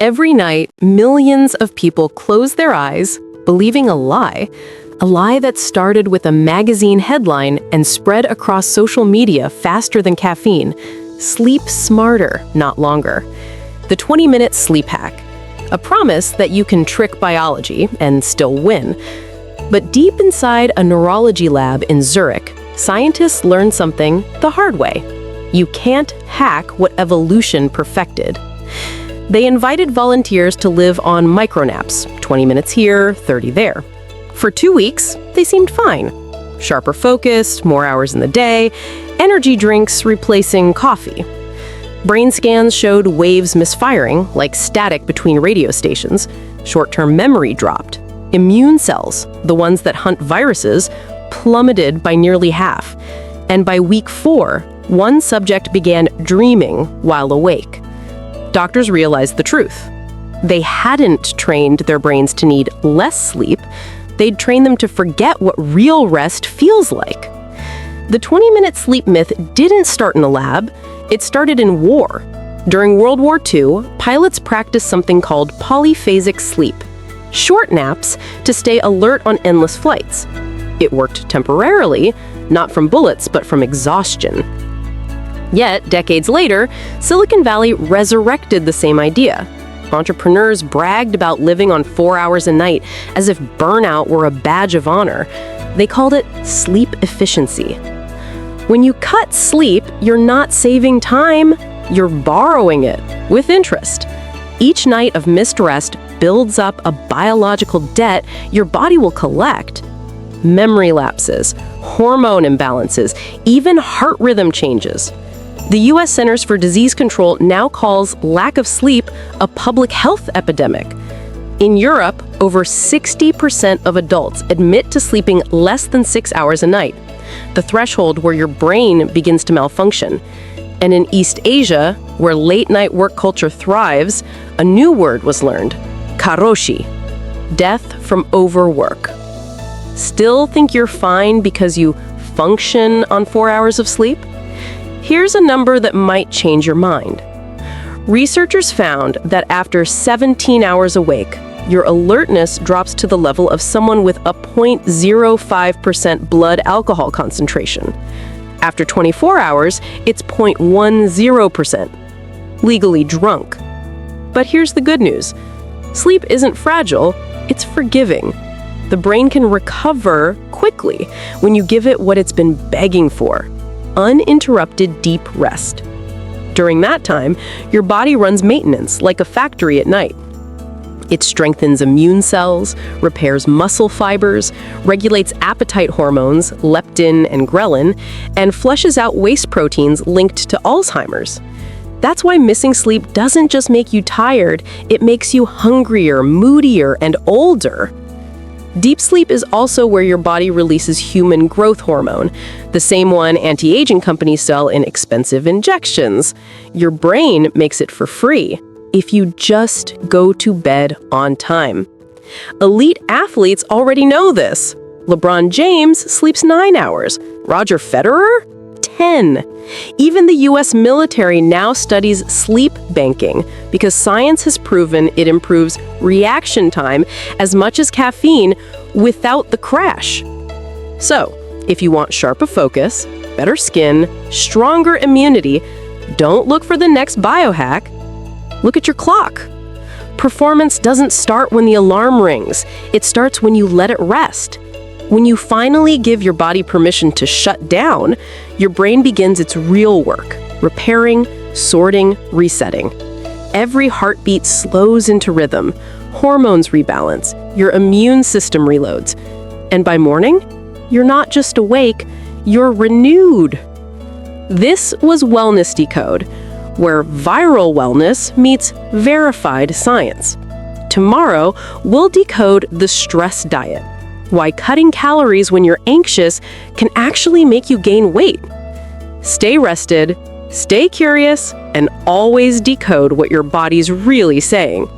Every night, millions of people close their eyes, believing a lie that started with a magazine headline and spread across social media faster than caffeine. Sleep smarter, not longer. The 20-minute sleep hack. A promise that you can trick biology and still win. But deep inside a neurology lab in Zurich, scientists learned something the hard way. You can't hack what evolution perfected. They invited volunteers to live on micronaps, 20 minutes here, 30 there. For 2 weeks, they seemed fine. Sharper focus, more hours in the day, energy drinks replacing coffee. Brain scans showed waves misfiring, like static between radio stations. Short-term memory dropped. Immune cells, the ones that hunt viruses, plummeted by nearly half. And by week 4, one subject began dreaming while awake. Doctors realized the truth. They hadn't trained their brains to need less sleep. They'd trained them to forget what real rest feels like. The 20-minute sleep myth didn't start in a lab. It started in war. During World War II, pilots practiced something called polyphasic sleep, short naps to stay alert on endless flights. It worked temporarily, not from bullets, but from exhaustion. Yet, decades later, Silicon Valley resurrected the same idea. Entrepreneurs bragged about living on 4 hours a night, as if burnout were a badge of honor. They called it sleep efficiency. When you cut sleep, you're not saving time, you're borrowing it with interest. Each night of missed rest builds up a biological debt your body will collect. Memory lapses, hormone imbalances, even heart rhythm changes. The U.S. Centers for Disease Control now calls lack of sleep a public health epidemic. In Europe, over 60% of adults admit to sleeping less than 6 hours a night, the threshold where your brain begins to malfunction. And in East Asia, where late-night work culture thrives, a new word was learned, karoshi, death from overwork. Still think you're fine because you function on 4 hours of sleep? Here's a number that might change your mind. Researchers found that after 17 hours awake, your alertness drops to the level of someone with a 0.05% blood alcohol concentration. After 24 hours, it's 0.10%. Legally drunk. But here's the good news. Sleep isn't fragile, it's forgiving. The brain can recover quickly when you give it what it's been begging for. Uninterrupted deep rest. During that time, your body runs maintenance like a factory at night. It strengthens immune cells, repairs muscle fibers, regulates appetite hormones, leptin and ghrelin, and flushes out waste proteins linked to Alzheimer's. That's why missing sleep doesn't just make you tired, it makes you hungrier, moodier, and older. Deep sleep is also where your body releases human growth hormone, the same one anti-aging companies sell in expensive injections. Your brain makes it for free if you just go to bed on time. Elite athletes already know this. LeBron James sleeps 9 hours. Roger Federer? 10. Even the U.S. military now studies sleep banking because science has proven it improves reaction time as much as caffeine without the crash. So, if you want sharper focus, better skin, stronger immunity, don't look for the next biohack. Look at your clock. Performance doesn't start when the alarm rings. It starts when you let it rest. When you finally give your body permission to shut down, your brain begins its real work, repairing, sorting, resetting. Every heartbeat slows into rhythm, hormones rebalance, your immune system reloads. And by morning, you're not just awake, you're renewed. This was Wellness Decode, where viral wellness meets verified science. Tomorrow, we'll decode the stress diet. Why cutting calories when you're anxious can actually make you gain weight. Stay rested, stay curious, and always decode what your body's really saying.